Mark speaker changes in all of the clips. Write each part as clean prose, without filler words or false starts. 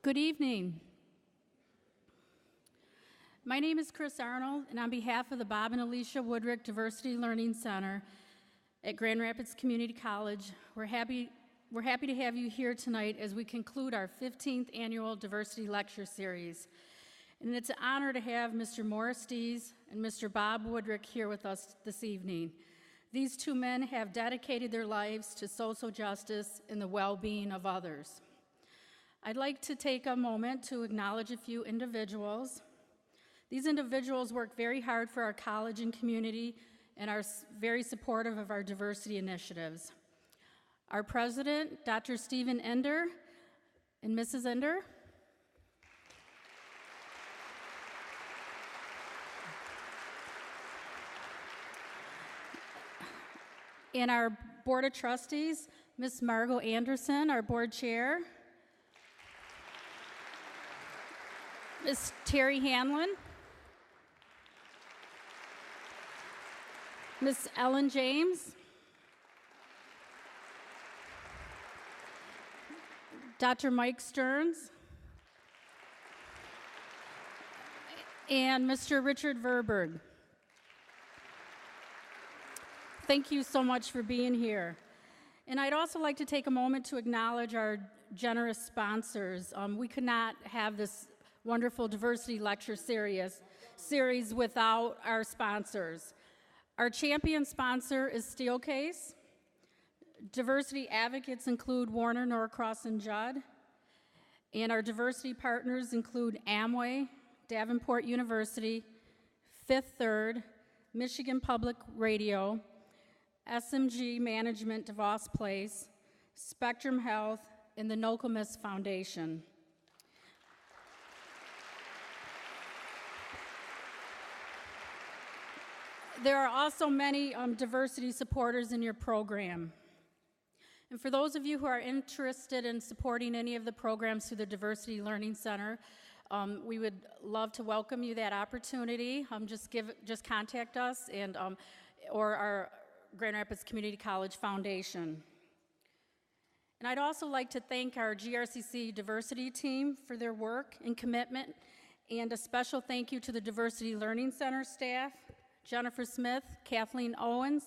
Speaker 1: Good evening. My name is Chris Arnold, and on behalf of the Bob and Aleicia Woodrick Diversity Learning Center at Grand Rapids Community College, we're happy to have you here tonight as we conclude our 15th annual Diversity Lecture Series. And it's an honor to have Mr. Morris Dees and Mr. Bob Woodrick here with us this evening. These two men have dedicated their lives to social justice and the well-being of others. I'd like to take a moment to acknowledge a few individuals. These individuals work very hard for our college and community and are very supportive of our diversity initiatives. Our president, Dr. Stephen Ender and Mrs. Ender. And our Board of Trustees, Ms. Margot Anderson, our board chair. Ms. Terry Hanlon. Ms. Ellen James. Dr. Mike Stearns. And Mr. Richard Verberg. Thank you so much for being here. And I'd also like to take a moment to acknowledge our generous sponsors. We could not have this wonderful diversity lecture series without our sponsors. Our champion sponsor is Steelcase. Diversity advocates include Warner, Norcross, and Judd. And our diversity partners include Amway, Davenport University, Fifth Third, Michigan Public Radio, SMG Management DeVos Place, Spectrum Health, and the Nokomis Foundation. There are also many diversity supporters in your program. And for those of you who are interested in supporting any of the programs through the Diversity Learning Center, we would love to welcome you that opportunity. Just contact us and or our Grand Rapids Community College Foundation. And I'd also like to thank our GRCC diversity team for their work and commitment, and a special thank you to the Diversity Learning Center staff, Jennifer Smith, Kathleen Owens,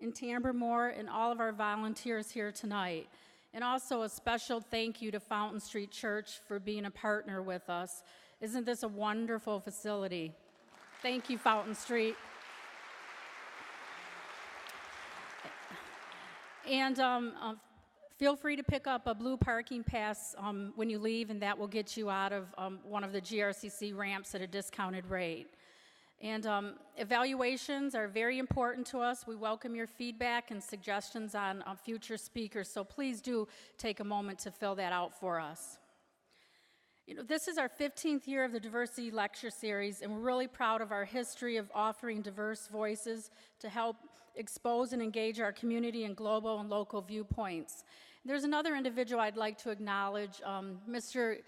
Speaker 1: and Tamber Moore, and all of our volunteers here tonight. And also a special thank you to Fountain Street Church for being a partner with us. Isn't this a wonderful facility? Thank you, Fountain Street. And feel free to pick up a blue parking pass when you leave, and that will get you out of one of the GRCC ramps at a discounted rate. And evaluations are very important to us. We welcome your feedback and suggestions on future speakers, so please do take a moment to fill that out for us. You know, this is our 15th year of the Diversity Lecture Series, and we're really proud of our history of offering diverse voices to help expose and engage our community in global and local viewpoints. There's another individual I'd like to acknowledge, Mr.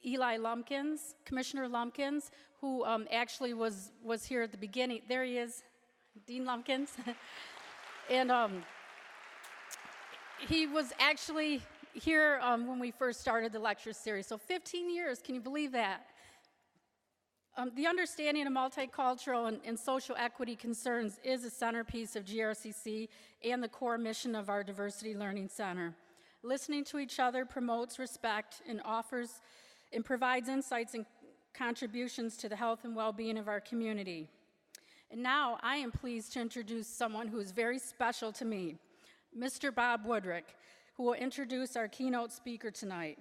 Speaker 1: Eli Lumpkins, Commissioner Lumpkins, who actually was here at the beginning. There he is, Dean Lumpkins. And he was actually here when we first started the lecture series. So 15 years, can you believe that? The understanding of multicultural and social equity concerns is a centerpiece of GRCC and the core mission of our Diversity Learning Center. Listening to each other promotes respect and provides insights and contributions to the health and well-being of our community. And now I am pleased to introduce someone who is very special to me, Mr. Bob Woodrick, who will introduce our keynote speaker tonight.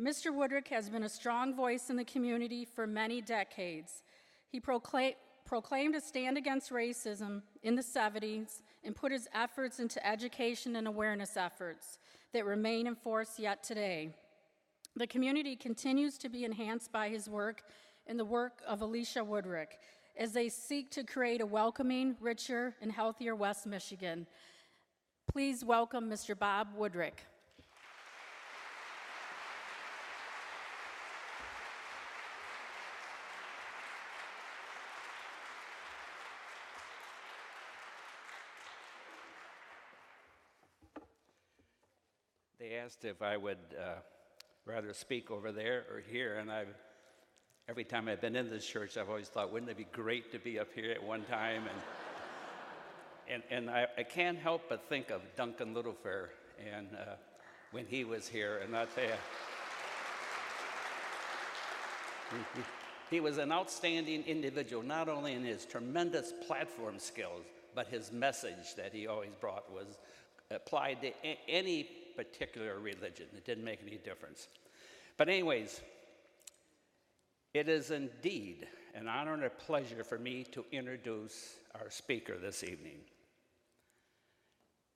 Speaker 1: Mr. Woodrick has been a strong voice in the community for many decades. He proclaimed a stand against racism in the 70s and put his efforts into education and awareness efforts that remain in force yet today. The community continues to be enhanced by his work and the work of Aleicia Woodrick as they seek to create a welcoming, richer, and healthier West Michigan. Please welcome Mr. Bob Woodrick.
Speaker 2: They asked if I would rather speak over there or here. And every time I've been in this church, I've always thought, wouldn't it be great to be up here at one time? And I can't help but think of Duncan Littlefair and when he was here. And I'll tell you, he was an outstanding individual, not only in his tremendous platform skills, but his message that he always brought was applied to any particular religion. It didn't make any difference. But anyways, it is indeed an honor and a pleasure for me to introduce our speaker this evening.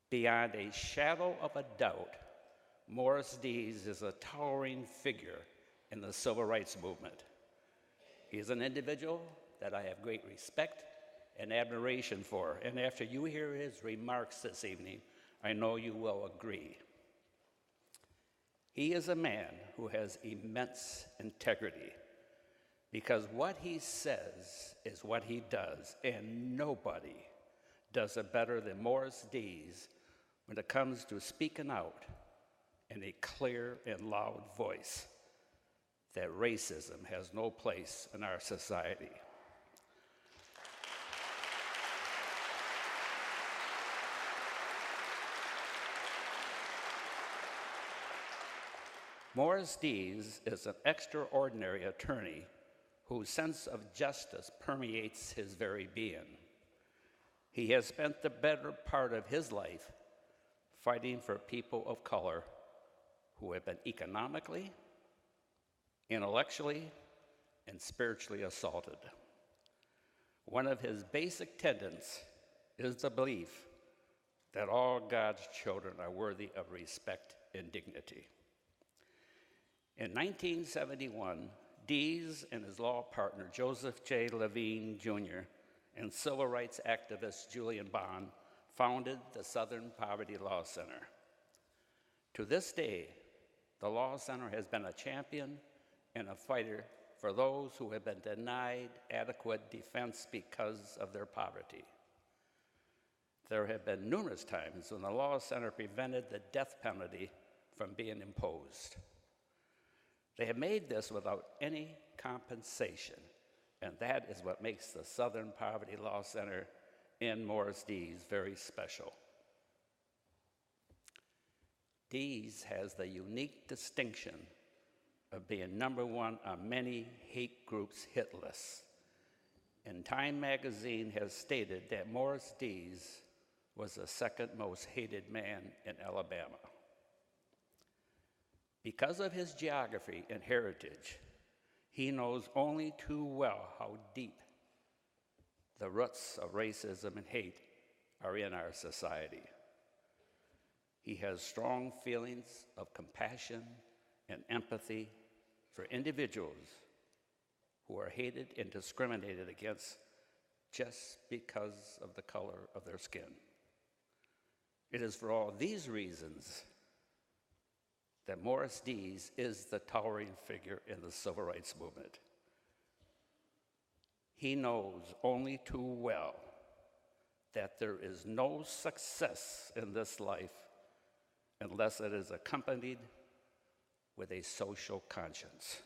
Speaker 2: Beyond a shadow of a doubt, Morris Dees is a towering figure in the civil rights movement. He is an individual that I have great respect and admiration for, and after you hear his remarks this evening, I know you will agree. He is a man who has immense integrity, because what he says is what he does, and nobody does it better than Morris Dees when it comes to speaking out in a clear and loud voice that racism has no place in our society. Morris Dees is an extraordinary attorney whose sense of justice permeates his very being. He has spent the better part of his life fighting for people of color who have been economically, intellectually, and spiritually assaulted. One of his basic tenets is the belief that all God's children are worthy of respect and dignity. In 1971, Dees and his law partner, Joseph J. Levine, Jr., and civil rights activist Julian Bond founded the Southern Poverty Law Center. To this day, the Law Center has been a champion and a fighter for those who have been denied adequate defense because of their poverty. There have been numerous times when the Law Center prevented the death penalty from being imposed. They have made this without any compensation, and that is what makes the Southern Poverty Law Center in Morris Dees very special. Dees has the unique distinction of being #1 on many hate groups' hit lists. And Time magazine has stated that Morris Dees was the second most hated man in Alabama. Because of his geography and heritage, he knows only too well how deep the roots of racism and hate are in our society. He has strong feelings of compassion and empathy for individuals who are hated and discriminated against just because of the color of their skin. It is for all these reasons that Morris Dees is the towering figure in the civil rights movement. He knows only too well that there is no success in this life unless it is accompanied with a social conscience.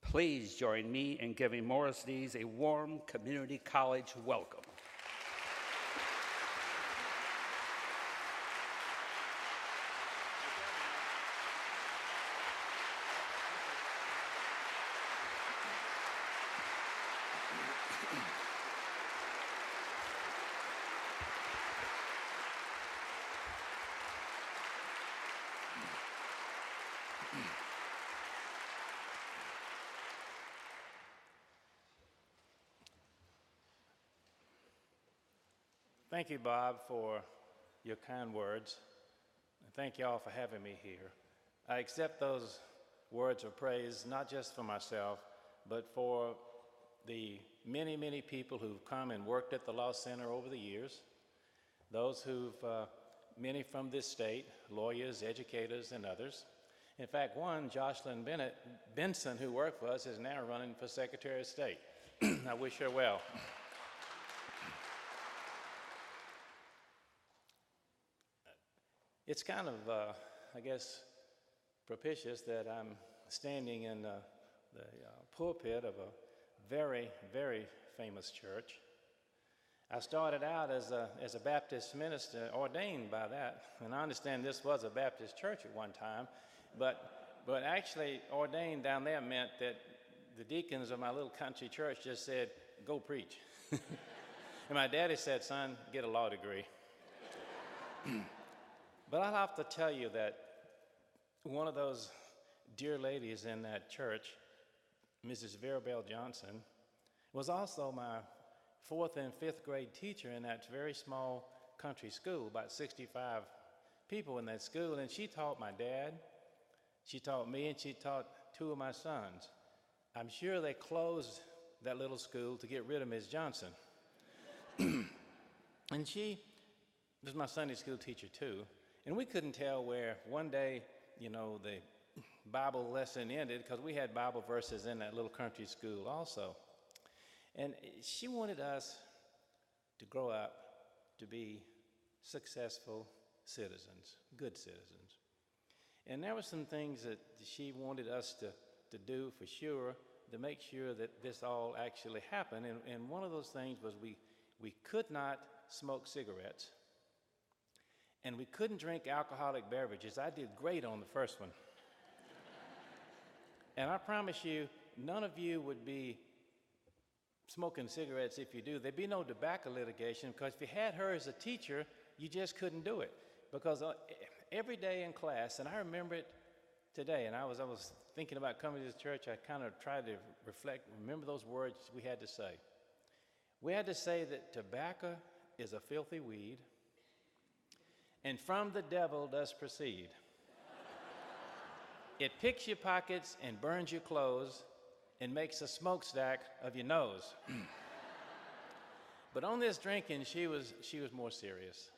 Speaker 2: Please join me in giving Morris Dees a warm community college welcome.
Speaker 3: Thank you, Bob, for your kind words. And thank you all for having me here. I accept those words of praise, not just for myself, but for the many, many people who've come and worked at the Law Center over the years, those many from this state, lawyers, educators, and others. In fact, one, Jocelyn Benson, who worked for us, is now running for Secretary of State. I wish her well. It's kind of, I guess, propitious that I'm standing in the pulpit of a very, very famous church. I started out as a Baptist minister, ordained by that, and I understand this was a Baptist church at one time, but actually ordained down there meant that the deacons of my little country church just said, go preach. And my daddy said, son, get a law degree. But I'll have to tell you that one of those dear ladies in that church, Mrs. Verabelle Johnson, was also my 4th and 5th grade teacher in that very small country school, about 65 people in that school, and she taught my dad, she taught me, and she taught 2 of my sons. I'm sure they closed that little school to get rid of Ms. Johnson. And she was my Sunday school teacher too, and we couldn't tell where one day, the Bible lesson ended, because we had Bible verses in that little country school also. And she wanted us to grow up to be successful citizens, good citizens. And there were some things that she wanted us to do for sure, to make sure that this all actually happened. And one of those things was we could not smoke cigarettes, and we couldn't drink alcoholic beverages. I did great on the first one. And I promise you, none of you would be smoking cigarettes if you do. There'd be no tobacco litigation, because if you had her as a teacher, you just couldn't do it. Because every day in class, and I remember it today, and I was thinking about coming to this church, I kind of tried to remember those words we had to say. We had to say that tobacco is a filthy weed, and from the devil does proceed. It picks your pockets and burns your clothes and makes a smokestack of your nose. But on this drinking, she was more serious.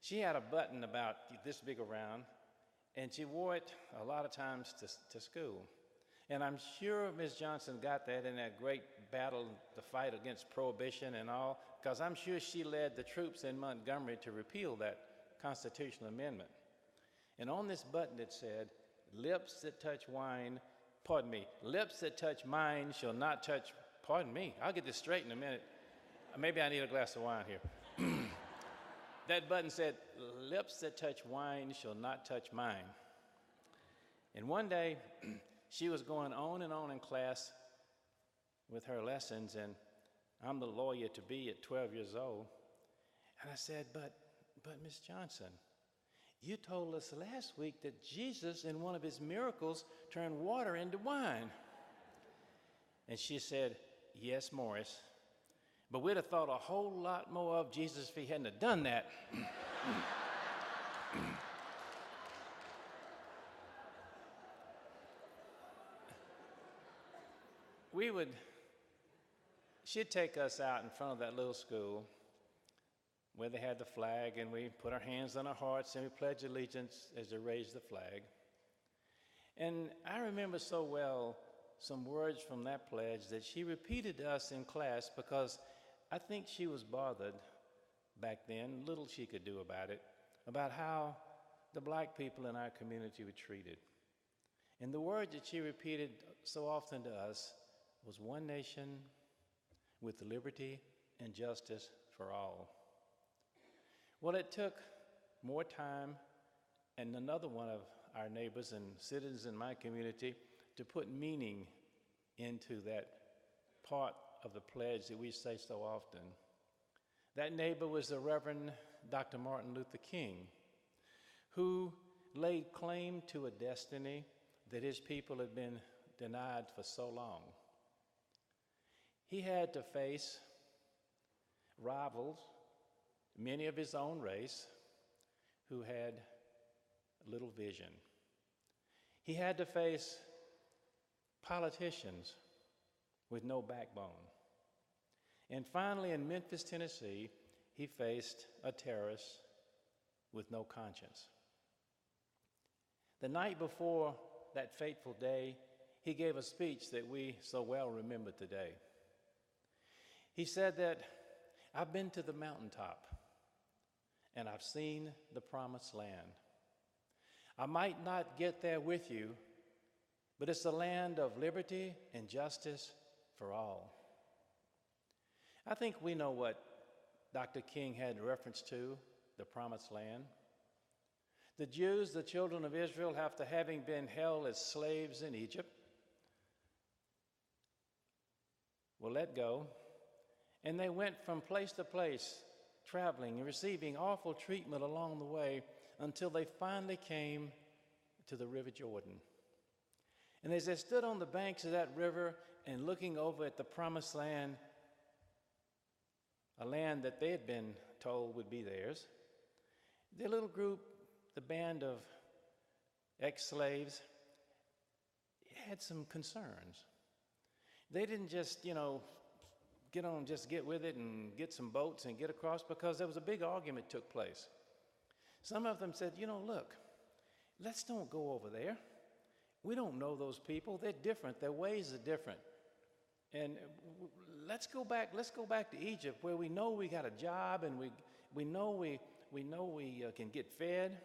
Speaker 3: She had a button about this big around, and she wore it a lot of times to school. And I'm sure Ms. Johnson got that in that great battle, the fight against prohibition and all, because I'm sure she led the troops in Montgomery to repeal that constitutional amendment. And on this button it said, lips that touch mine shall not touch, pardon me, I'll get this straight in a minute. Maybe I need a glass of wine here. That button said, lips that touch wine shall not touch mine. And one day, she was going on and on in class with her lessons, and I'm the lawyer to be at 12 years old. And I said, but Miss Johnson, you told us last week that Jesus, in one of his miracles, turned water into wine. And she said, yes, Morris, but we'd have thought a whole lot more of Jesus if he hadn't have done that. She'd take us out in front of that little school where they had the flag, and we put our hands on our hearts and we pledged allegiance as they raised the flag. And I remember so well some words from that pledge that she repeated to us in class, because I think she was bothered back then, little she could do about it, about how the black people in our community were treated. And the word that she repeated so often to us was one nation with liberty and justice for all. Well, it took more time and another one of our neighbors and citizens in my community to put meaning into that part of the pledge that we say so often. That neighbor was the Reverend Dr. Martin Luther King, who laid claim to a destiny that his people had been denied for so long. He had to face rivals, many of his own race, who had little vision. He had to face politicians with no backbone. And finally, in Memphis, Tennessee, he faced a terrorist with no conscience. The night before that fateful day, he gave a speech that we so well remember today. He said that, I've been to the mountaintop, and I've seen the promised land. I might not get there with you, but it's a land of liberty and justice for all. I think we know what Dr. King had reference to, the promised land. The Jews, the children of Israel, after having been held as slaves in Egypt, were let go, and they went from place to place, traveling and receiving awful treatment along the way until they finally came to the River Jordan. And as they stood on the banks of that river and looking over at the promised land, a land that they had been told would be theirs, their little group, the band of ex-slaves, had some concerns. They didn't just, get with it and get some boats and get across, because there was a big argument took place. Some of them said, look, let's don't go over there. We don't know those people. They're different. Their ways are different. And let's go back to Egypt, where we know we got a job and we know we can get fed.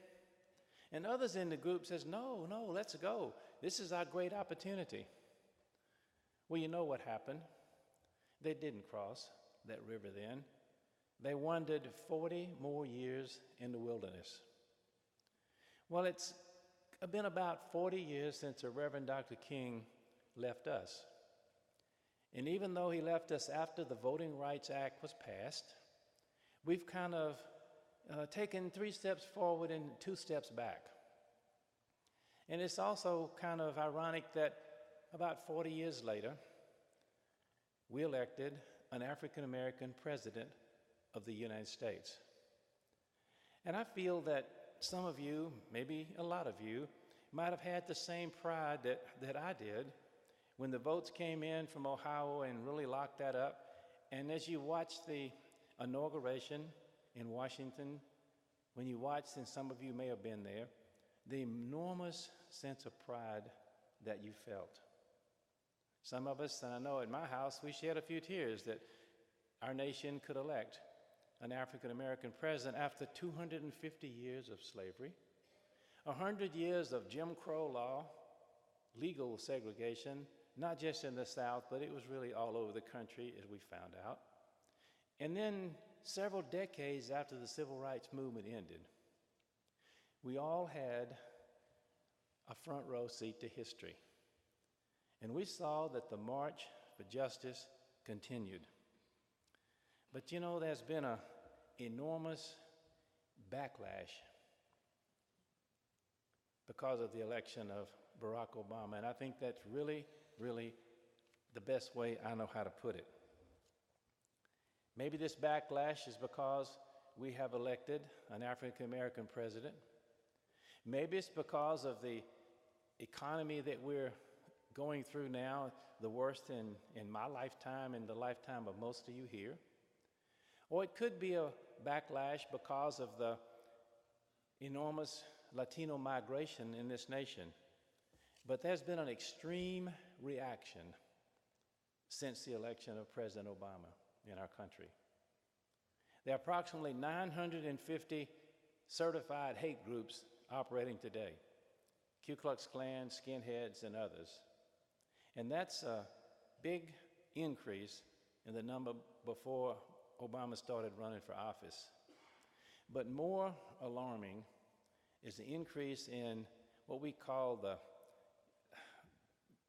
Speaker 3: And others in the group says, no, let's go. This is our great opportunity. Well, you know what happened. They didn't cross that river then. They wandered 40 more years in the wilderness. Well, it's been about 40 years since the Reverend Dr. King left us. And even though he left us after the Voting Rights Act was passed, we've kind of taken 3 steps forward and 2 steps back. And it's also kind of ironic that about 40 years later, we elected an African-American president of the United States. And I feel that some of you, maybe a lot of you, might have had the same pride that I did when the votes came in from Ohio and really locked that up. And as you watched the inauguration in Washington, when you watched, and some of you may have been there, the enormous sense of pride that you felt. Some of us, and I know at my house, we shed a few tears that our nation could elect an African-American president after 250 years of slavery, 100 years of Jim Crow law, legal segregation, not just in the South, but it was really all over the country, as we found out. And then several decades after the Civil Rights Movement ended, we all had a front row seat to history. And we saw that the march for justice continued. But there's been an enormous backlash because of the election of Barack Obama. And I think that's really, really the best way I know how to put it. Maybe this backlash is because we have elected an African-American president. Maybe it's because of the economy that we're going through now, the worst in my lifetime and the lifetime of most of you here. Or it could be a backlash because of the enormous Latino migration in this nation. But there's been an extreme reaction since the election of President Obama in our country. There are approximately 950 certified hate groups operating today: Ku Klux Klan, skinheads, and others. And that's a big increase in the number before Obama started running for office. But more alarming is the increase in what we call the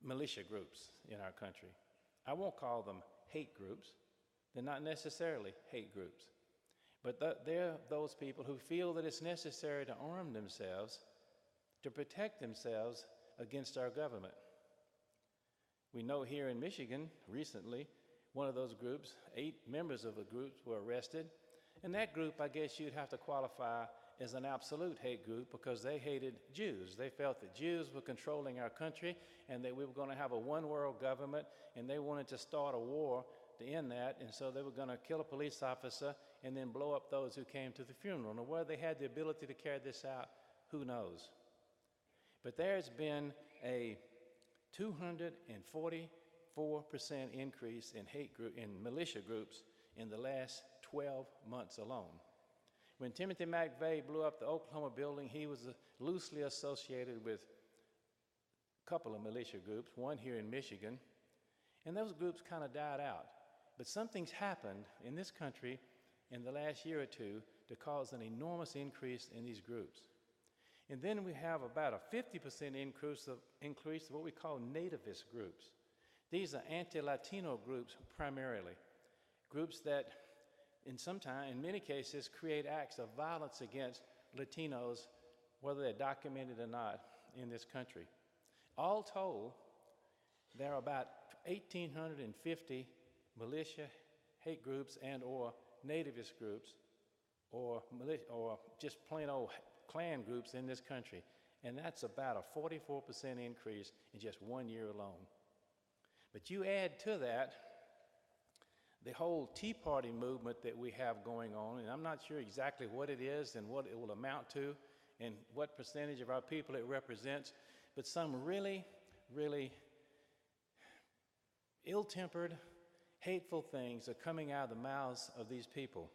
Speaker 3: militia groups in our country. I won't call them hate groups. They're not necessarily hate groups. But they're those people who feel that it's necessary to arm themselves to protect themselves against our government. We know here in Michigan, recently, one of those groups, 8 members of the group were arrested. And that group, I guess you'd have to qualify as an absolute hate group because they hated Jews. They felt that Jews were controlling our country and that we were going to have a one-world government, and they wanted to start a war to end that, and so they were going to kill a police officer and then blow up those who came to the funeral. Now, whether they had the ability to carry this out, who knows? But there's been a 244% increase in militia groups in the last 12 months alone. When Timothy McVeigh blew up the Oklahoma building, he was loosely associated with a couple of militia groups, one here in Michigan, and those groups kind of died out. But something's happened in this country in the last year or two to cause an enormous increase in these groups. And then we have about a 50% increase of what we call nativist groups. These are anti-Latino groups primarily, groups that in many cases, create acts of violence against Latinos, whether they're documented or not, in this country. All told, there are about 1,850 militia, hate groups, and or nativist groups, or just plain old Klan groups in this country. And that's about a 44% increase in just 1 year alone. But you add to that the whole Tea Party movement that we have going on, and I'm not sure exactly what it is and what it will amount to and what percentage of our people it represents, but some really, really ill-tempered, hateful things are coming out of the mouths of these people.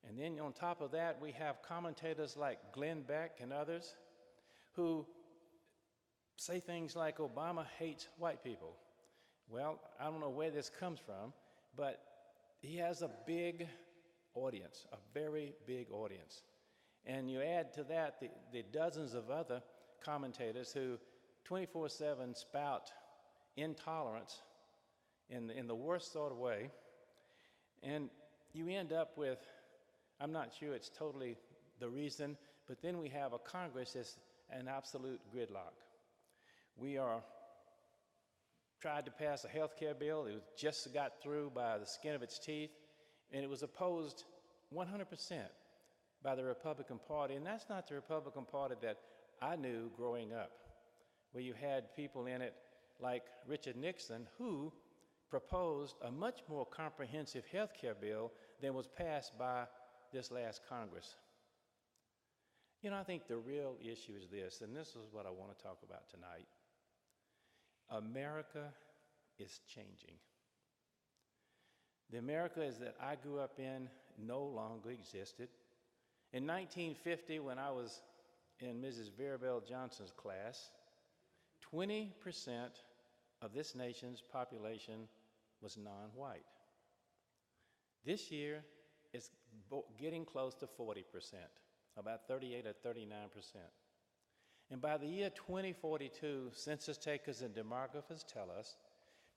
Speaker 3: And then on top of that, we have commentators like Beck and others who say things like Obama hates white people. Well, I don't know where this comes from, but he has a big audience, a very big audience. And you add to that the dozens of other commentators who 24/7 spout intolerance in the worst sort of way. And you end up with, I'm not sure it's totally the reason, but then we have a Congress that's an absolute gridlock. We are tried to pass a health care bill. It just got through by the skin of its teeth, and it was opposed 100% by the Republican Party. And that's not the Republican Party that I knew growing up, where you had people in it like Richard Nixon, who proposed a much more comprehensive health care bill than was passed by this last Congress. You know, I think the real issue is this, and this is what I want to talk about tonight. America is changing. The America that I grew up in no longer existed. In 1950, when I was in Mrs. Verabel Johnson's class, 20% of this nation's population was non-white. This year, it's getting close to 40%, about 38 or 39%. And by the year 2042, census takers and demographers tell us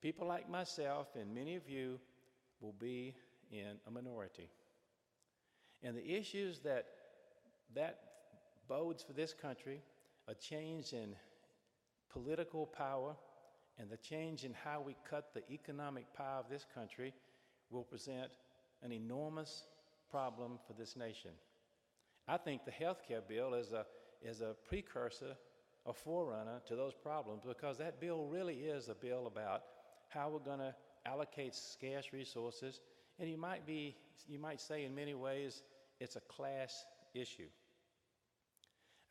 Speaker 3: people like myself and many of you will be in a minority. And the issues that bodes for this country, a change in political power and the change in how we cut the economic pie of this country, will present an enormous problem for this nation. I think the health care bill is a precursor, a forerunner to those problems, because that bill really is a bill about how we're going to allocate scarce resources, and you might say in many ways it's a class issue.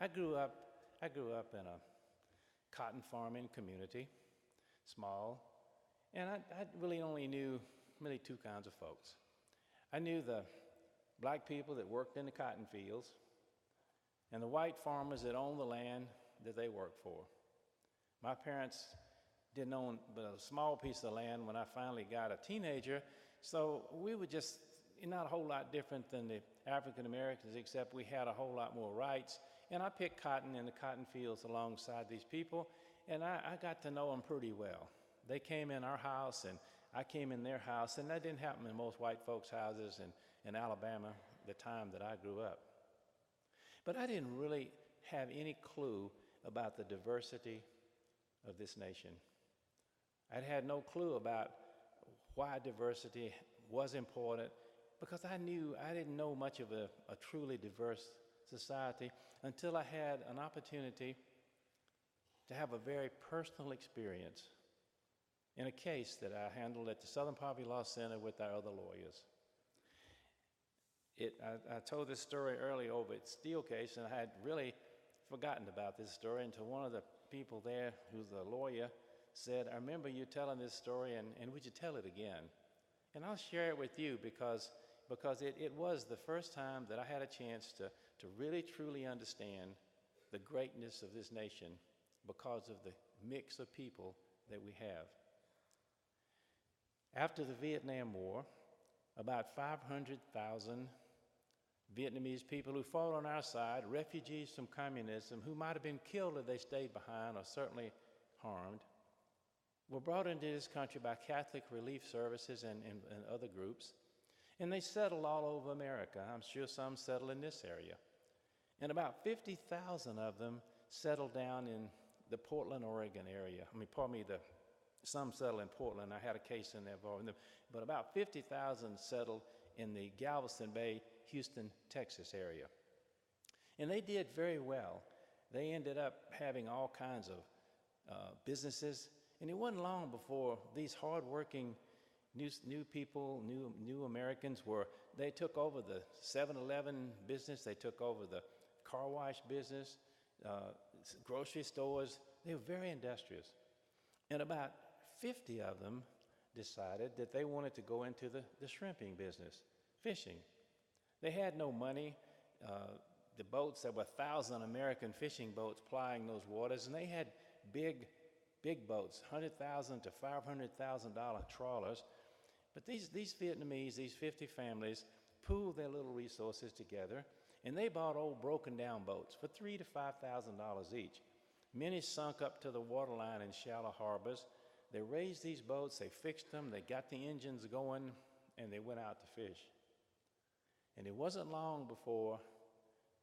Speaker 3: I grew up in a cotton farming community, small, and I really only knew two kinds of folks. I knew the black people that worked in the cotton fields, and the white farmers that owned the land that they worked for. My parents didn't own but a small piece of land when I finally got a teenager, so we were just not a whole lot different than the African Americans, except we had a whole lot more rights. And I picked cotton in the cotton fields alongside these people, and I got to know them pretty well. They came in our house, and I came in their house, and that didn't happen in most white folks' houses in Alabama the time that I grew up. But I didn't really have any clue about the diversity of this nation. I had no clue about why diversity was important, because I didn't know much of a truly diverse society until I had an opportunity to have a very personal experience in a case that I handled at the Southern Poverty Law Center with our other lawyers. I told this story earlier over at Steele case, and I had really forgotten about this story until one of the people there, who's a lawyer, said, "I remember you telling this story, and would you tell it again?" And I'll share it with you because because it was the first time that I had a chance to really truly understand the greatness of this nation because of the mix of people that we have. After the Vietnam War, about 500,000 Vietnamese people who fought on our side, refugees from communism, who might have been killed if they stayed behind or certainly harmed, were brought into this country by Catholic Relief Services and other groups, and they settled all over America. I'm sure some settled in this area. And about 50,000 of them settled down in the Portland, Oregon area. Some settled in Portland. I had a case in there involving them. But about 50,000 settled in the Galveston Bay, Houston, Texas area. And they did very well. They ended up having all kinds of businesses. And it wasn't long before these hardworking new people, new Americans they took over the 7-Eleven business, they took over the car wash business, grocery stores. They were very industrious. And about 50 of them decided that they wanted to go into the shrimping business, fishing. They had no money. The boats, there were 1,000 American fishing boats plying those waters, and they had big boats, $100,000 to $500,000 trawlers. But these Vietnamese, these 50 families, pooled their little resources together, and they bought old broken down boats for $3,000 to $5,000 each. Many sunk up to the waterline in shallow harbors. They raised these boats, they fixed them, they got the engines going, and they went out to fish. And it wasn't long before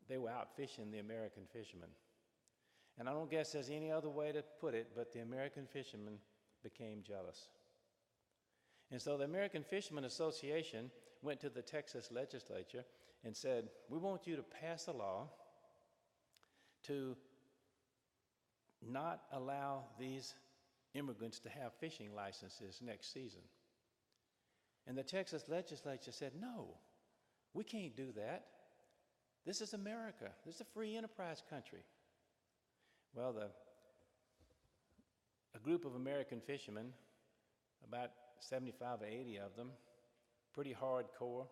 Speaker 3: they were out fishing the American fishermen. And I don't guess there's any other way to put it, but the American fishermen became jealous. And so the American Fishermen Association went to the Texas legislature and said, we want you to pass a law to not allow these immigrants to have fishing licenses next season. And the Texas legislature said, no, we can't do that. This is America. This is a free enterprise country. Well, a group of American fishermen, about 75 or 80 of them, pretty hardcore,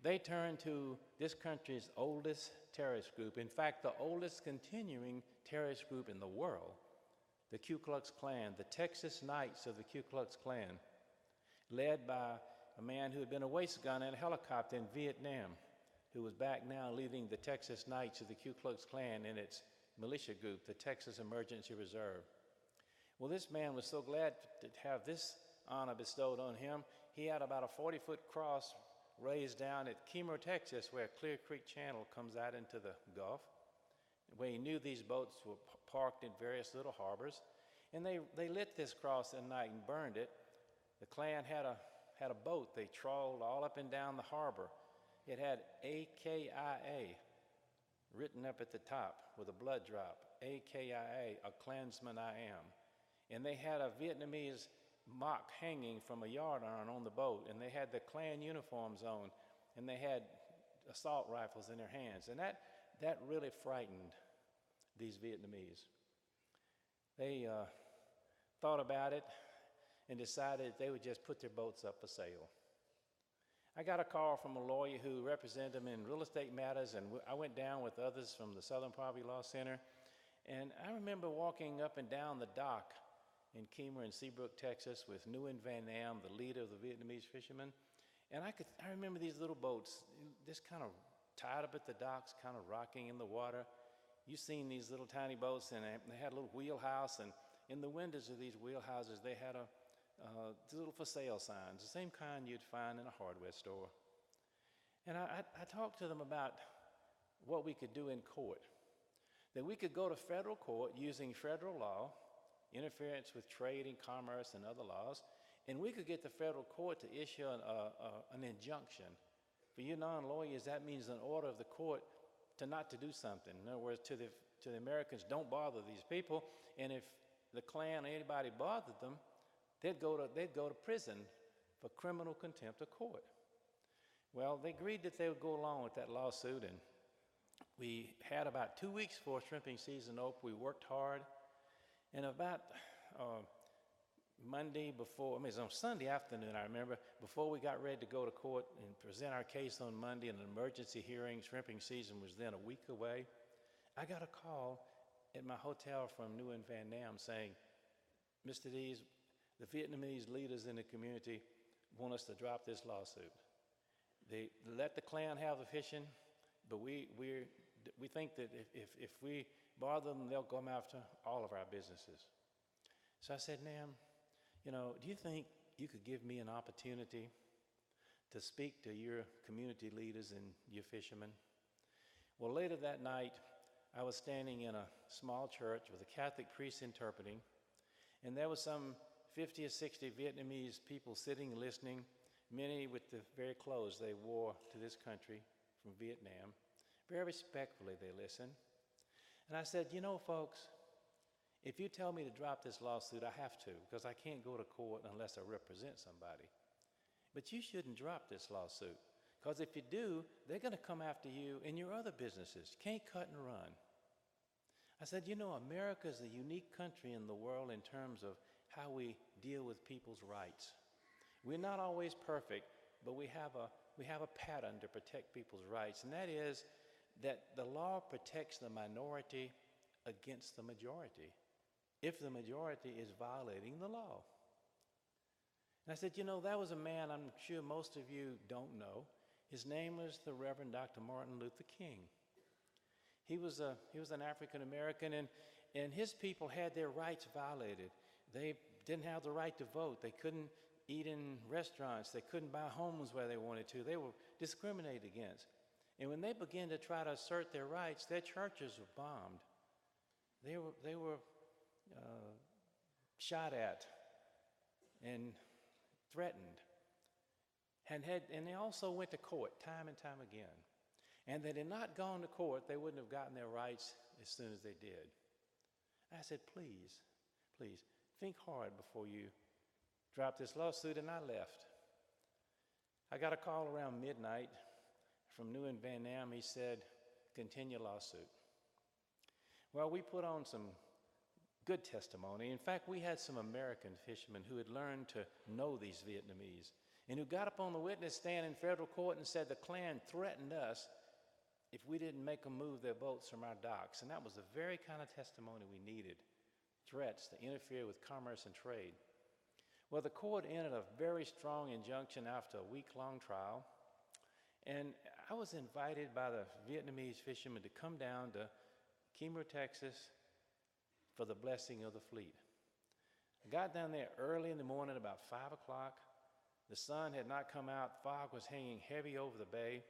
Speaker 3: they turned to this country's oldest terrorist group. In fact, the oldest continuing terrorist group in the world, the Ku Klux Klan, the Texas Knights of the Ku Klux Klan, led by a man who had been a waist gunner in a helicopter in Vietnam, who was back now leading the Texas Knights of the Ku Klux Klan in its militia group, the Texas Emergency Reserve. Well, this man was so glad to have this honor bestowed on him. He had about a 40-foot cross raised down at Kemah, Texas, where Clear Creek Channel comes out into the Gulf, where he knew these boats were parked in various little harbors. And they lit this cross at night and burned it. The Klan had a boat. They trawled all up and down the harbor. It had AKIA written up at the top with a blood drop. AKIA, a Klansman I am. And they had a Vietnamese mock hanging from a yardarm on the boat, and they had the Klan uniforms on, and they had assault rifles in their hands. And that really frightened these Vietnamese. They thought about it and decided they would just put their boats up for sale. I got a call from a lawyer who represented them in real estate matters, and I went down with others from the Southern Poverty Law Center. And I remember walking up and down the dock in Kemah and Seabrook, Texas, with Nguyen Van Nam, the leader of the Vietnamese fishermen. And I remember these little boats just kind of tied up at the docks, kind of rocking in the water. You've seen these little tiny boats, and they had a little wheelhouse, and in the windows of these wheelhouses, they had little for sale signs, the same kind you'd find in a hardware store. And I talked to them about what we could do in court, that we could go to federal court using federal law, interference with trade and commerce and other laws, and we could get the federal court to issue an injunction. For you non-lawyers, that means an order of the court to not to do something. In other words, to the Americans, don't bother these people, and if the Klan or anybody bothered them, they'd go to prison for criminal contempt of court. Well, they agreed that they would go along with that lawsuit, and we had about 2 weeks before shrimping season opened. We worked hard, and about Monday before, I mean, it was on Sunday afternoon, I remember, before we got ready to go to court and present our case on Monday, and an emergency hearing, shrimping season was then a week away, I got a call at my hotel from Nguyen Van Nam saying, Mr. Dees, the Vietnamese leaders in the community want us to drop this lawsuit. They let the Klan have the fishing, but we think that if we bother them, they'll come after all of our businesses. So I said, Nam, do you think you could give me an opportunity to speak to your community leaders and your fishermen? Well, later that night, I was standing in a small church with a Catholic priest interpreting, and there was some 50 or 60 Vietnamese people sitting and listening, many with the very clothes they wore to this country from Vietnam. Very respectfully they listened. And I said, folks, if you tell me to drop this lawsuit, I have to, because I can't go to court unless I represent somebody. But you shouldn't drop this lawsuit, because if you do, they're going to come after you and your other businesses. You can't cut and run. I said, America is a unique country in the world in terms of how we deal with people's rights. We're not always perfect, but we have a pattern to protect people's rights, and that is that the law protects the minority against the majority if the majority is violating the law. And I said, that was a man I'm sure most of you don't know. His name was the Reverend Dr. Martin Luther King. He was an African American, and his people had their rights violated. They didn't have the right to vote. They couldn't eat in restaurants. They couldn't buy homes where they wanted to. They were discriminated against. And when they began to try to assert their rights, their churches were bombed. They were shot at and threatened. And they also went to court time and time again. And they had not gone to court, they wouldn't have gotten their rights as soon as they did. I said, please, think hard before you drop this lawsuit, and I left. I got a call around midnight from Nguyen Van Nam. He said, continue lawsuit. Well, we put on some good testimony. In fact, we had some American fishermen who had learned to know these Vietnamese and who got up on the witness stand in federal court and said the Klan threatened us if we didn't make them move their boats from our docks. And that was the very kind of testimony we needed, threats to interfere with commerce and trade. Well, the court entered a very strong injunction after a week-long trial, and I was invited by the Vietnamese fishermen to come down to Kemah, Texas, for the blessing of the fleet. I got down there early in the morning, about 5 o'clock. The sun had not come out. Fog was hanging heavy over the bay.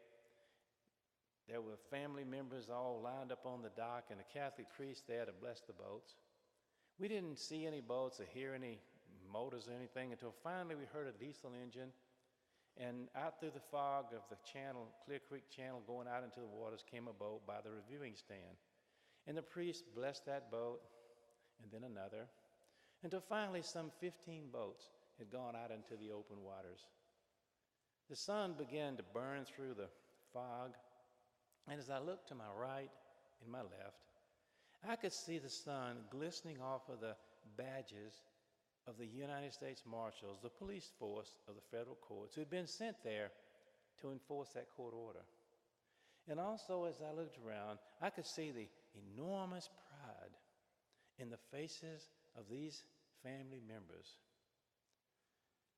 Speaker 3: There were family members all lined up on the dock and a Catholic priest there to bless the boats. We didn't see any boats or hear any motors or anything until finally we heard a diesel engine, and out through the fog of the channel, Clear Creek Channel, going out into the waters, came a boat by the reviewing stand. And the priest blessed that boat, and then another, until finally some 15 boats had gone out into the open waters. The sun began to burn through the fog, and as I looked to my right and my left, I could see the sun glistening off of the badges of the United States Marshals, the police force of the federal courts, who had been sent there to enforce that court order. And also, as I looked around, I could see the enormous pride in the faces of these family members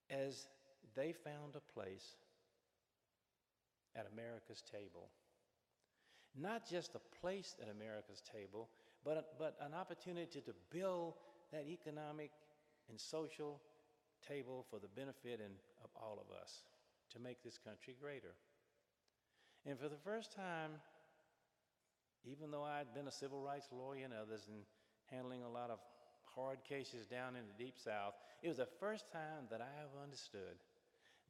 Speaker 3: as they found a place at America's table. Not just a place at America's table, but an opportunity to build that economic and social table for the benefit of all of us, to make this country greater. And for the first time, even though I'd been a civil rights lawyer and others and handling a lot of hard cases down in the Deep South, it was the first time that I have understood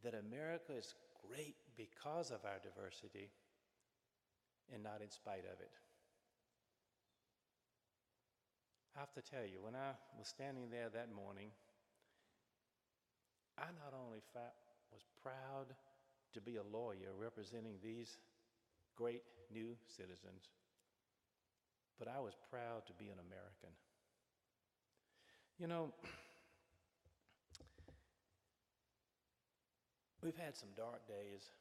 Speaker 3: that America is great because of our diversity and not in spite of it. I have to tell you, when I was standing there that morning, I not only was proud to be a lawyer representing these great new citizens, but I was proud to be an American. We've had some dark days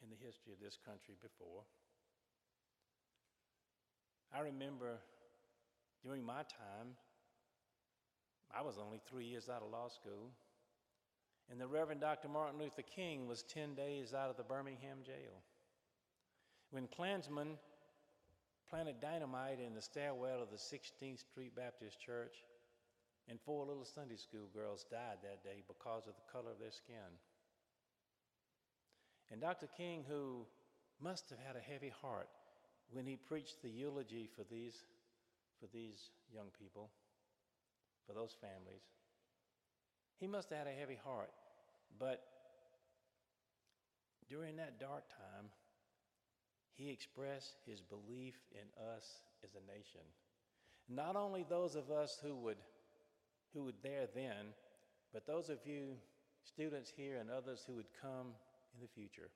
Speaker 3: in the history of this country before. I remember during my time, I was only 3 years out of law school, and the Reverend Dr. Martin Luther King was 10 days out of the Birmingham jail. When Klansmen planted dynamite in the stairwell of the 16th Street Baptist Church, and 4 little Sunday school girls died that day because of the color of their skin. And Dr. King, who must have had a heavy heart when he preached the eulogy for these young people, for those families, he must have had a heavy heart. But during that dark time, he expressed his belief in us as a nation. Not only those of us who were there then, but those of you students here and others who would come in the future.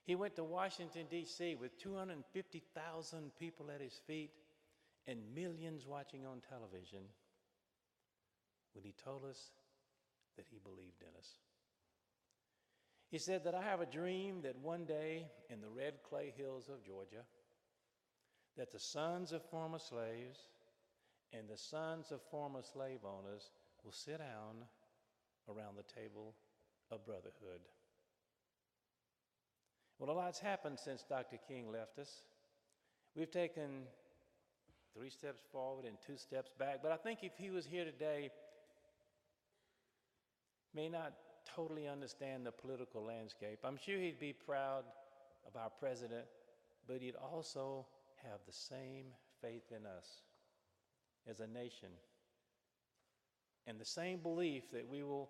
Speaker 3: He went to Washington, D.C. with 250,000 people at his feet and millions watching on television when he told us that he believed in us. He said that I have a dream that one day in the red clay hills of Georgia, that the sons of former slaves and the sons of former slave owners will sit down around the table of brotherhood. Well, a lot's happened since Dr. King left us. We've taken 3 steps forward and 2 steps back, but I think if he was here today, may not totally understand the political landscape. I'm sure he'd be proud of our president, but he'd also have the same faith in us as a nation, and the same belief that we will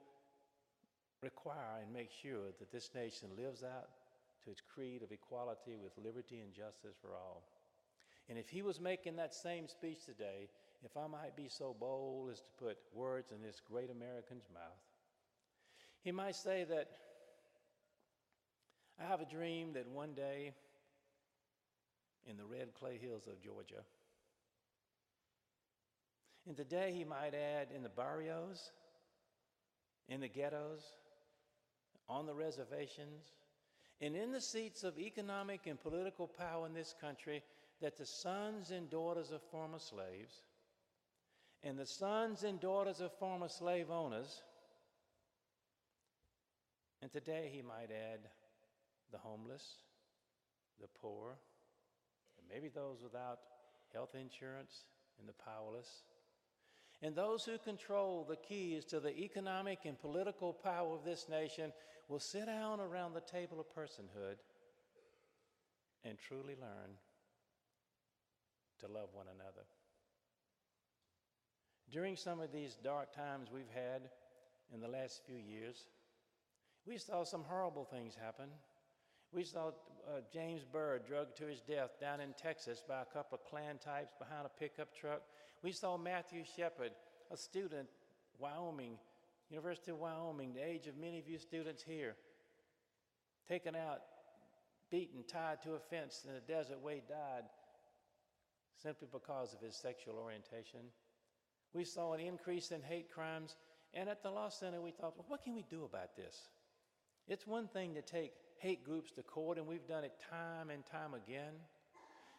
Speaker 3: require and make sure that this nation lives out to its creed of equality with liberty and justice for all. And if he was making that same speech today, if I might be so bold as to put words in this great American's mouth, he might say that I have a dream that one day in the red clay hills of Georgia, and today he might add in the barrios, in the ghettos, on the reservations, and in the seats of economic and political power in this country, that the sons and daughters of former slaves and the sons and daughters of former slave owners, and today he might add the homeless, the poor, and maybe those without health insurance and the powerless, and those who control the keys to the economic and political power of this nation will sit down around the table of personhood and truly learn to love one another. During some of these dark times we've had in the last few years, we saw some horrible things happen. We saw James Byrd drugged to his death down in Texas by a couple of Klan types behind a pickup truck. We saw Matthew Shepard, a student, Wyoming, University of Wyoming, the age of many of you students here, taken out, beaten, tied to a fence in the desert where he died simply because of his sexual orientation. We saw an increase in hate crimes, and at the Law Center we thought, well, what can we do about this? It's one thing to take hate groups to court, and we've done it time and time again.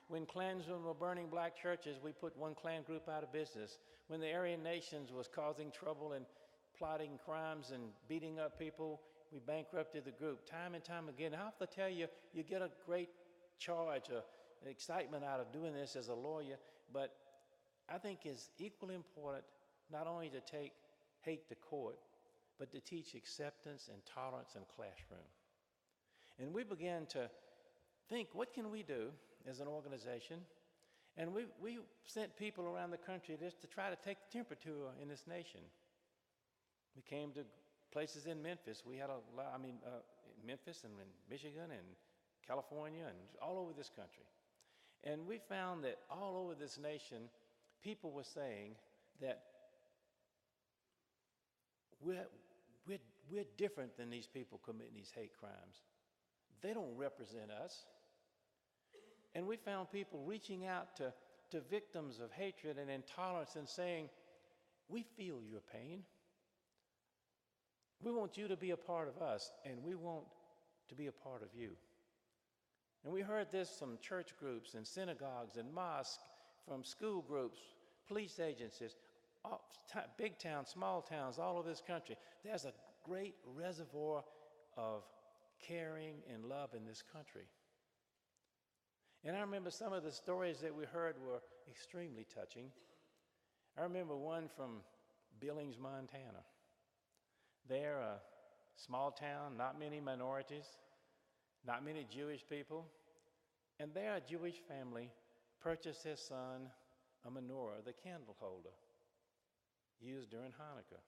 Speaker 3: When Klansmen were burning black churches, we put one Klan group out of business. When the Aryan Nations was causing trouble and plotting crimes and beating up people, we bankrupted the group time and time again. I have to tell you, you get a great charge, excitement out of doing this as a lawyer, but I think it's equally important not only to take hate to court, but to teach acceptance and tolerance in classroom. And we began to think, what can we do as an organization? And we sent people around the country just to try to take the temperature in this nation. We came to places in Memphis. We had Memphis and in Michigan and California and all over this country. And we found that all over this nation, people were saying that we're different than these people committing these hate crimes. They don't represent us. And we found people reaching out to victims of hatred and intolerance and saying, we feel your pain. We want you to be a part of us, and we want to be a part of you. And we heard this from church groups and synagogues and mosques, from school groups, police agencies, big towns, small towns, all over this country. There's a great reservoir of caring and love in this country. And I remember some of the stories that we heard were extremely touching. I remember one from Billings, Montana. There, a small town, not many minorities, not many Jewish people. And there, a Jewish family purchased his son a menorah, the candle holder, used during Hanukkah.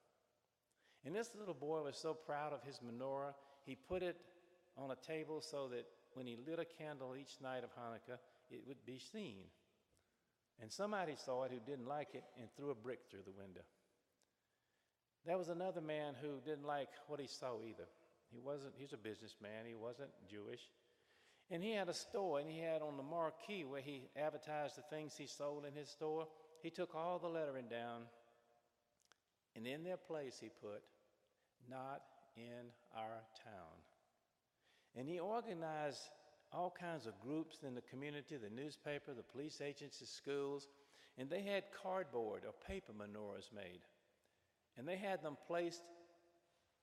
Speaker 3: And this little boy was so proud of his menorah, he put it on a table so that when he lit a candle each night of Hanukkah, it would be seen. And somebody saw it who didn't like it and threw a brick through the window. There was another man who didn't like what he saw either. He's a businessman, he wasn't Jewish. And he had a store, and he had on the marquee where he advertised the things he sold in his store, he took all the lettering down, and in their place he put, "Not in our town." And he organized all kinds of groups in the community, the newspaper, the police agencies, schools, and they had cardboard or paper menorahs made. And they had them placed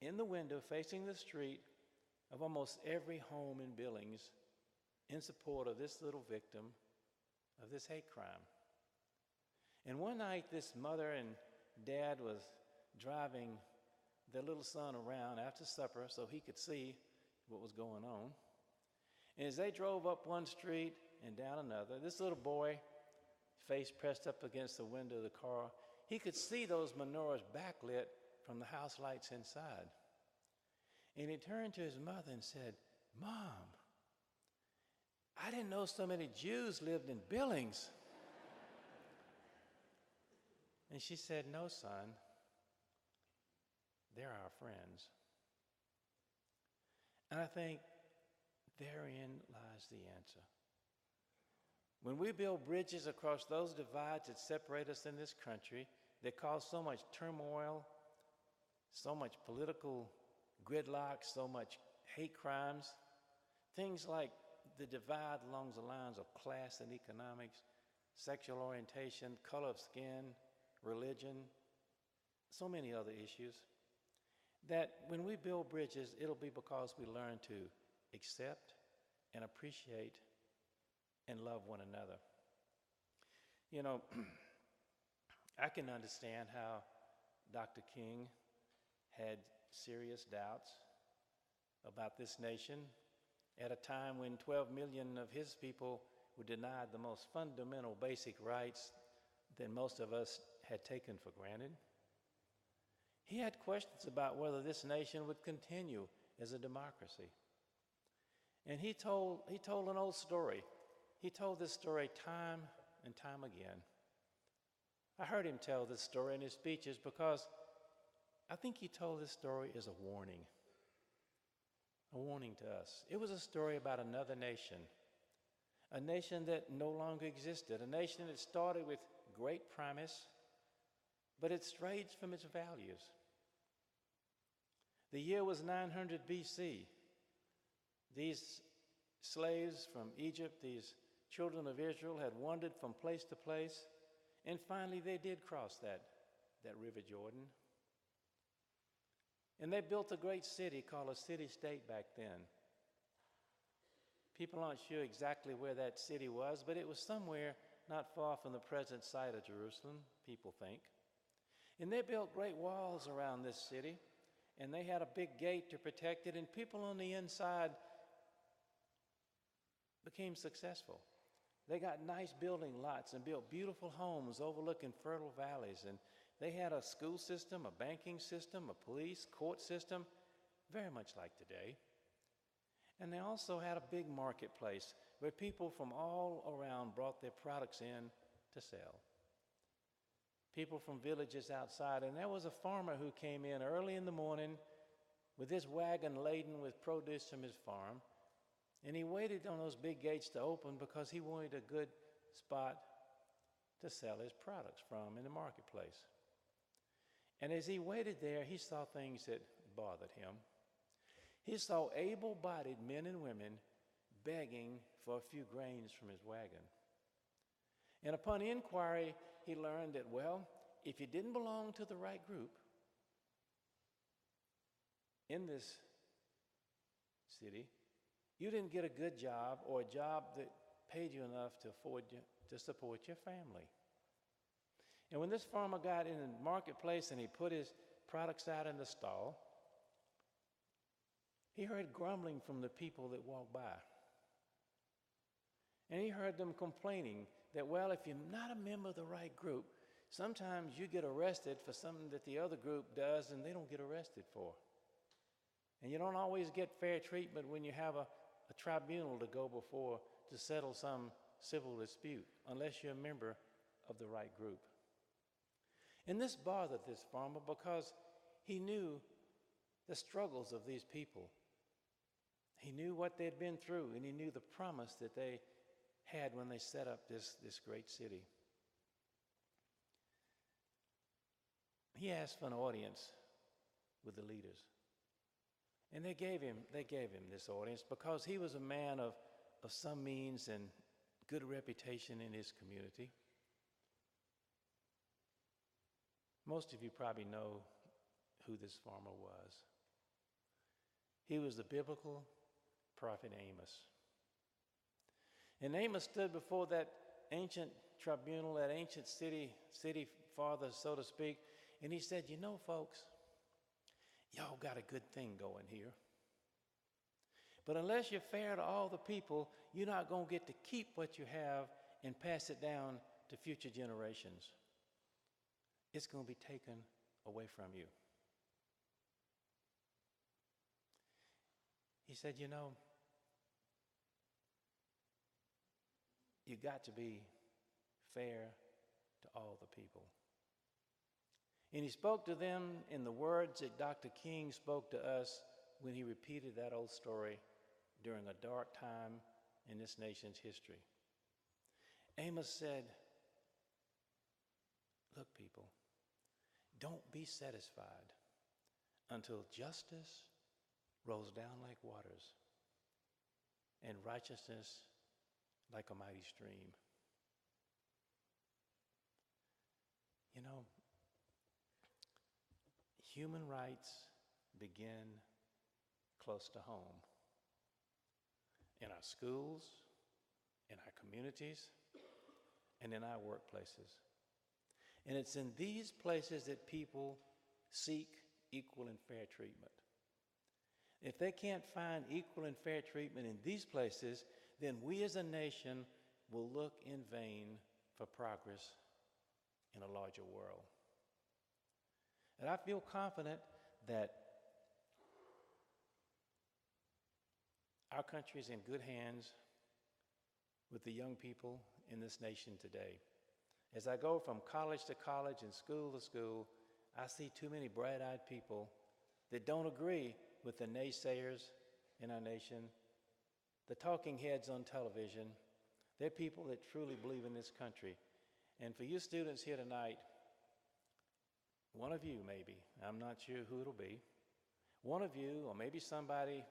Speaker 3: in the window facing the street of almost every home in Billings in support of this little victim of this hate crime. And one night, this mother and dad was driving their little son around after supper so he could see what was going on. And as they drove up one street and down another, this little boy, face pressed up against the window of the car, he could see those menorahs backlit from the house lights inside. And he turned to his mother and said, "Mom, I didn't know so many Jews lived in Billings." And she said, "No, son, they're our friends." And I think therein lies the answer. When we build bridges across those divides that separate us in this country, that cause so much turmoil, so much political gridlock, so much hate crimes, things like the divide along the lines of class and economics, sexual orientation, color of skin, religion, so many other issues, that when we build bridges, it'll be because we learn to accept and appreciate and love one another. You know, I can understand how Dr. King had serious doubts about this nation at a time when 12 million of his people were denied the most fundamental basic rights that most of us had taken for granted. He had questions about whether this nation would continue as a democracy. And he told an old story. He told this story time and time again. I heard him tell this story in his speeches because I think he told this story as a warning to us. It was a story about another nation, a nation that no longer existed, a nation that started with great promise, but it strayed from its values. The year was 900 BC. These slaves from Egypt, these children of Israel, had wandered from place to place, and finally they did cross that River Jordan. And they built a great city called a city-state back then. People aren't sure exactly where that city was, but it was somewhere not far from the present site of Jerusalem, people think. And they built great walls around this city, and they had a big gate to protect it, and people on the inside became successful. They got nice building lots and built beautiful homes overlooking fertile valleys, and they had a school system, a banking system, a police, court system, very much like today. And they also had a big marketplace where people from all around brought their products in to sell. People from villages outside, and there was a farmer who came in early in the morning with his wagon laden with produce from his farm, and he waited on those big gates to open because he wanted a good spot to sell his products from in the marketplace. And as he waited there, he saw things that bothered him. He saw able-bodied men and women begging for a few grains from his wagon. And upon inquiry, he learned that, well, if you didn't belong to the right group in this city, you didn't get a good job or a job that paid you enough to support your family. And when this farmer got in the marketplace and he put his products out in the stall, he heard grumbling from the people that walked by. And he heard them complaining that, well, if you're not a member of the right group, sometimes you get arrested for something that the other group does and they don't get arrested for. And you don't always get fair treatment when you have a tribunal to go before to settle some civil dispute, unless you're a member of the right group. And this bothered this farmer because he knew the struggles of these people. He knew what they'd been through, and he knew the promise that they had when they set up this great city. He asked for an audience with the leaders. And they gave him this audience because he was a man of some means and good reputation in his community. Most of you probably know who this farmer was. He was the biblical prophet Amos. And Amos stood before that ancient tribunal, that ancient city father, so to speak, and he said, you know, folks, y'all got a good thing going here. But unless you're fair to all the people, you're not going to get to keep what you have and pass it down to future generations. It's going to be taken away from you. He said, you know, you got to be fair to all the people. And he spoke to them in the words that Dr. King spoke to us when he repeated that old story during a dark time in this nation's history. Amos said, look, people, don't be satisfied until justice rolls down like waters and righteousness like a mighty stream. You know, human rights begin close to home. In our schools, in our communities, and in our workplaces. And it's in these places that people seek equal and fair treatment. If they can't find equal and fair treatment in these places, then we as a nation will look in vain for progress in a larger world. And I feel confident that our country is in good hands with the young people in this nation today. As I go from college to college and school to school, I see too many bright-eyed people that don't agree with the naysayers in our nation, the talking heads on television. They're people that truly believe in this country. And for you students here tonight, one of you maybe, I'm not sure who it'll be, one of you or maybe somebody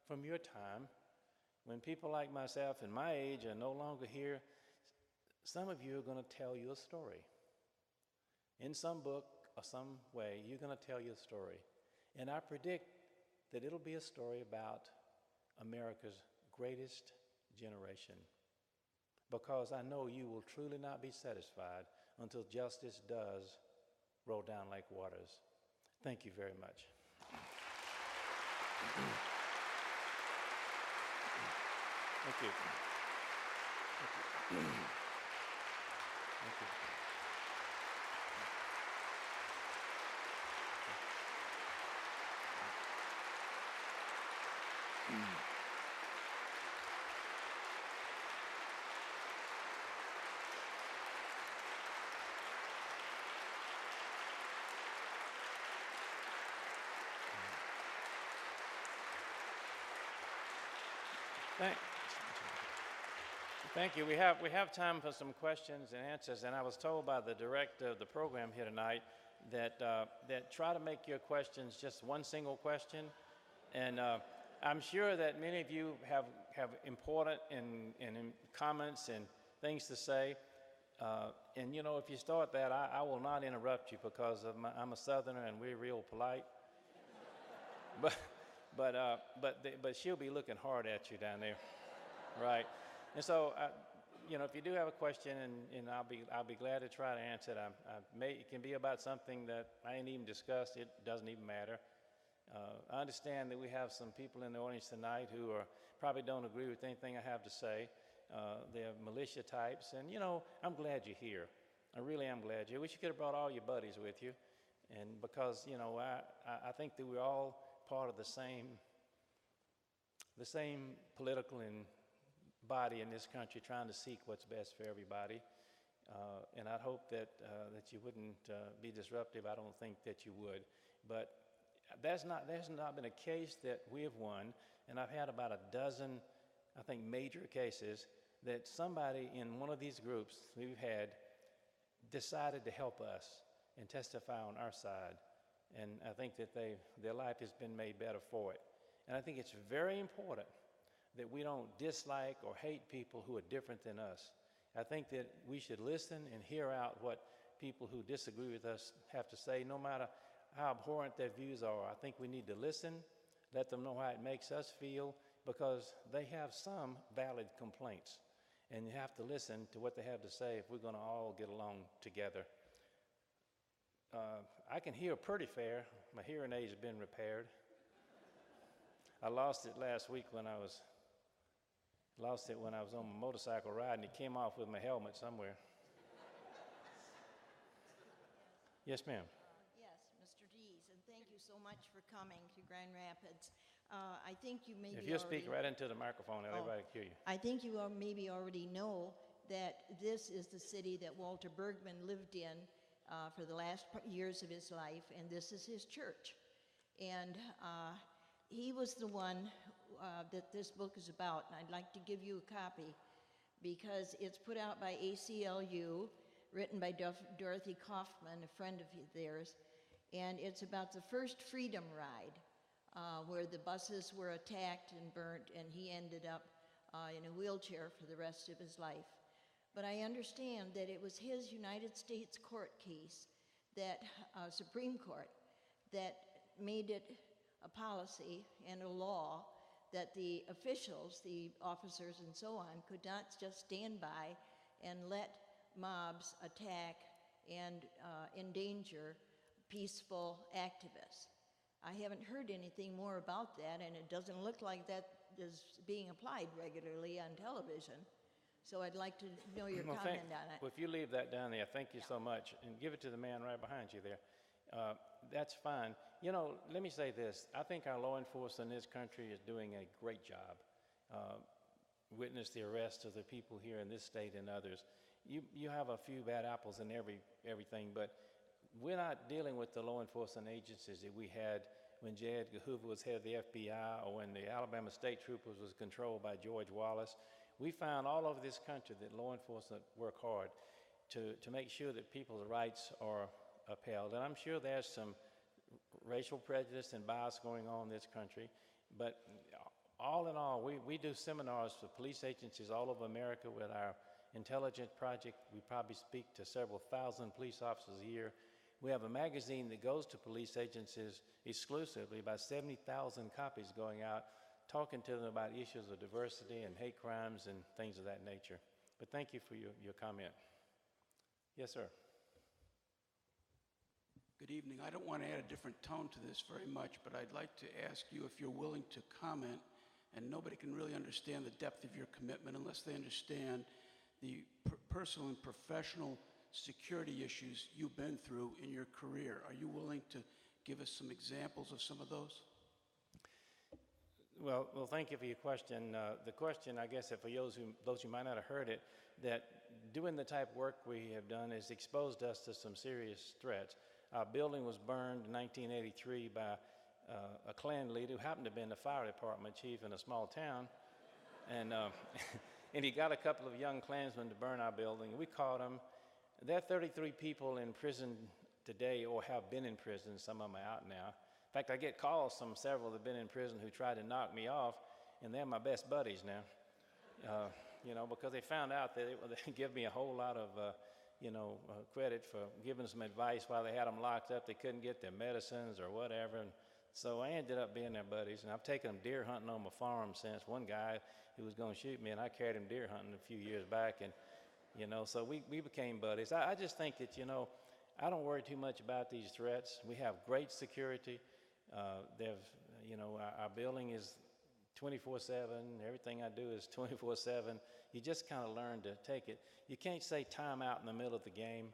Speaker 3: from your time, when people like myself and my age are no longer here, some of you are going to tell you a story. In some book or some way, you're going to tell your story. And I predict that it'll be a story about America's greatest generation. Because I know you will truly not be satisfied until justice does roll down like waters. Thank you very much. Thank you. Thank you. Thank you. Thank you. We have time for some questions and answers, and I was told by the director of the program here tonight that try to make your questions just one single question. And I'm sure that many of you have important and comments and things to say. And you know, if you start that, I will not interrupt you because I'm a Southerner and we're real polite. But she'll be looking hard at you down there, right? And so, you know, if you do have a question, and I'll be glad to try to answer it. It can be about something that I ain't even discussed. It doesn't even matter. I understand that we have some people in the audience tonight who probably don't agree with anything I have to say. They're militia types, and you know, I'm glad you're here. I really am glad you're here. Wish you could have brought all your buddies with you, and because you know, I think that we're all part of the same political and body in this country, trying to seek what's best for everybody. And I'd hope that you wouldn't be disruptive. I don't think that you would, but there's not been a case that we have won, and I've had about a dozen, I think, major cases that somebody in one of these groups we've had decided to help us and testify on our side. And I think that their life has been made better for it. And I think it's very important that we don't dislike or hate people who are different than us. I think that we should listen and hear out what people who disagree with us have to say, no matter how abhorrent their views are. I think we need to listen, let them know how it makes us feel, because they have some valid complaints. And you have to listen to what they have to say if we're going to all get along together. I can hear pretty fair. My hearing aids have been repaired. I lost it last week when I was on my motorcycle ride, and it came off with my helmet somewhere. Yes, ma'am.
Speaker 4: Yes, Mr. Dees, and thank you so much for coming to Grand Rapids. I think you maybe
Speaker 3: If you speak right into the microphone, everybody can hear you.
Speaker 4: I think you maybe already know that this is the city that Walter Bergman lived in for the last years of his life, and this is his church. And he was the one that this book is about, and I'd like to give you a copy because it's put out by ACLU, written by Dorothy Kaufman, a friend of theirs, and it's about the first Freedom Ride, where the buses were attacked and burnt, and he ended up in a wheelchair for the rest of his life. But I understand that it was his United States court case, that Supreme Court, that made it a policy and a law that the officials, the officers and so on, could not just stand by and let mobs attack and endanger peaceful activists. I haven't heard anything more about that, and it doesn't look like that is being applied regularly on television. So I'd like to know your comment on it.
Speaker 3: Well, if you leave that down there, thank you so much, and give it to the man right behind you there. That's fine. You know, let me say this. I think our law enforcement in this country is doing a great job. Witness the arrest of the people here in this state and others. You have a few bad apples in everything, but we're not dealing with the law enforcement agencies that we had when J. Edgar Hoover was head of the FBI, or when the Alabama State Troopers was controlled by George Wallace. We found all over this country that law enforcement work hard to make sure that people's rights are upheld. And I'm sure there's some racial prejudice and bias going on in this country, but all in all, we do seminars for police agencies all over America with our Intelligence Project. We probably speak to several thousand police officers a year. We have a magazine that goes to police agencies exclusively, about 70,000 copies going out, talking to them about issues of diversity and hate crimes and things of that nature. But thank you for your comment. Yes, sir.
Speaker 5: Good evening. I don't want to add a different tone to this very much, but I'd like to ask you if you're willing to comment, and nobody can really understand the depth of your commitment unless they understand the personal and professional security issues you've been through in your career. Are you willing to give us some examples of some of those?
Speaker 3: Well, thank you for your question. The question, I guess, for those who might not have heard it, that doing the type of work we have done has exposed us to some serious threats. Our building was burned in 1983 by a Klan leader who happened to have been the fire department chief in a small town, and and he got a couple of young Klansmen to burn our building. We caught them. There are 33 people in prison today or have been in prison. Some of them are out now. In fact, I get calls from several that have been in prison who tried to knock me off, and they're my best buddies now. Because they found out that they give me a whole lot of, credit for giving some advice while they had them locked up. They couldn't get their medicines or whatever. And so I ended up being their buddies. And I've taken them deer hunting on my farm since. One guy who was going to shoot me, and I carried him deer hunting a few years back. And, so we became buddies. I just think that, I don't worry too much about these threats. We have great security. Our building is 24/7. Everything I do is 24/7. You just kind of learn to take it. You can't say time out in the middle of the game,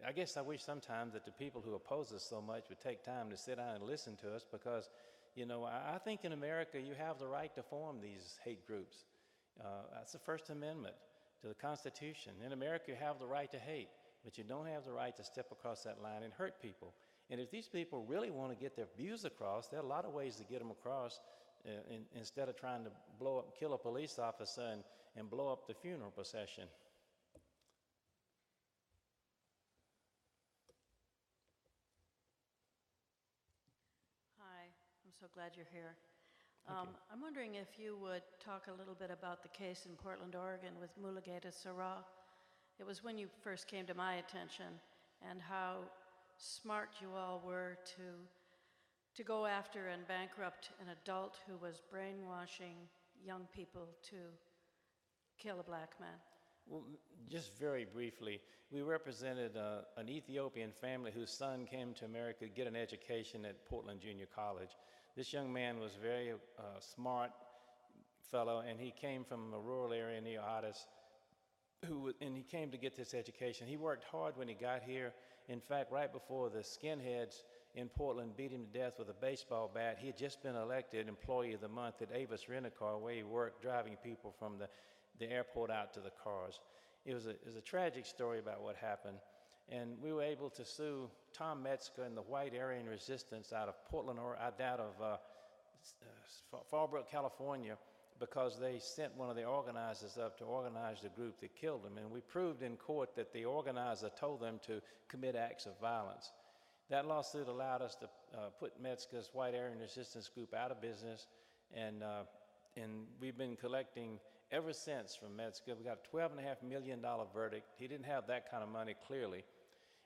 Speaker 3: I guess I wish sometimes that the people who oppose us so much would take time to sit down and listen to us because, I think in America you have the right to form these hate groups. That's the First Amendment to the Constitution. In America you have the right to hate, but you don't have the right to step across that line and hurt people. And if these people really want to get their views across, there are a lot of ways to get them across instead of trying to kill a police officer and blow up the funeral procession.
Speaker 6: Hi, I'm so glad you're here. I'm wondering if you would talk a little bit about the case in Portland, Oregon with Mulugeta Sarah. It was when you first came to my attention, and how smart you all were to go after and bankrupt an adult who was brainwashing young people to kill a black man.
Speaker 3: Well, just very briefly, we represented an Ethiopian family whose son came to America to get an education at Portland Junior College. This young man was a very smart fellow, and he came from a rural area near Addis, and he came to get this education. He worked hard when he got here. In fact, right before the skinheads in Portland beat him to death with a baseball bat, he had just been elected Employee of the Month at Avis Rent-A-Car, where he worked driving people from the airport out to the cars. It was a tragic story about what happened. And we were able to sue Tom Metzger and the White Aryan Resistance out of Portland, or out of Fallbrook, California, because they sent one of the organizers up to organize the group that killed him. And we proved in court that the organizer told them to commit acts of violence. That lawsuit allowed us to put Metzger's White Aryan Resistance group out of business, and we've been collecting ever since from Metzger. We got a $12.5 million verdict. He didn't have that kind of money, clearly.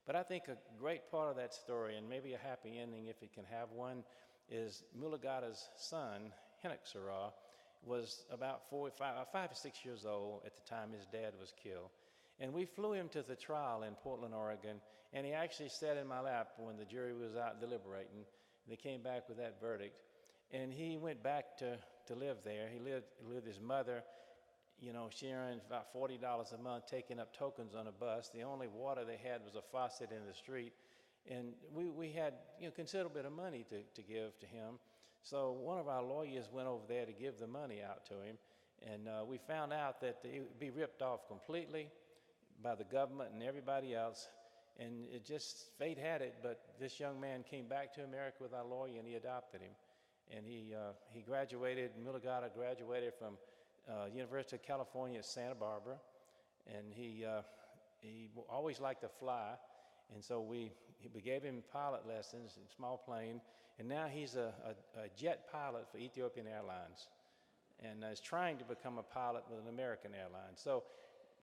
Speaker 3: But I think a great part of that story, and maybe a happy ending if it can have one, is Mulugeta's son, Henok Sarah, was about 5 or 6 years old at the time his dad was killed. And we flew him to the trial in Portland, Oregon, and he actually sat in my lap when the jury was out deliberating. They came back with that verdict. And he went back to live there. He lived with his mother, sharing about $40 a month, taking up tokens on a bus. The only water they had was a faucet in the street. And we had considerable bit of money to give to him. So one of our lawyers went over there to give the money out to him, and we found out that it would be ripped off completely by the government and everybody else, and it just, fate had it, but this young man came back to America with our lawyer, and he adopted him. And he graduated, Mulugeta graduated from University of California at Santa Barbara, and he always liked to fly, and so we gave him pilot lessons in small plane, and now he's a jet pilot for Ethiopian Airlines, and is trying to become a pilot with an American Airlines. So